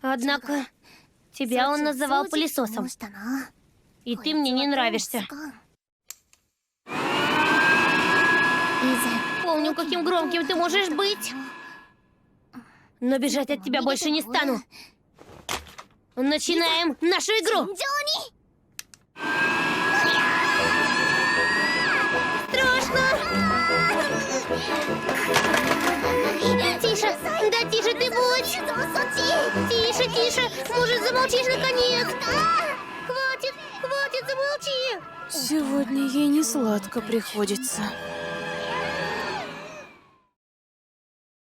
Однако, тебя он называл пылесосом. И ты мне не нравишься. Помню, каким громким ты можешь быть. Но бежать от тебя больше не стану. Начинаем нашу игру. Страшно. Тише, да тише ты будь. Тише, тише. Может, замолчишь наконец? Хватит, хватит, замолчи. Сегодня ей не сладко приходится.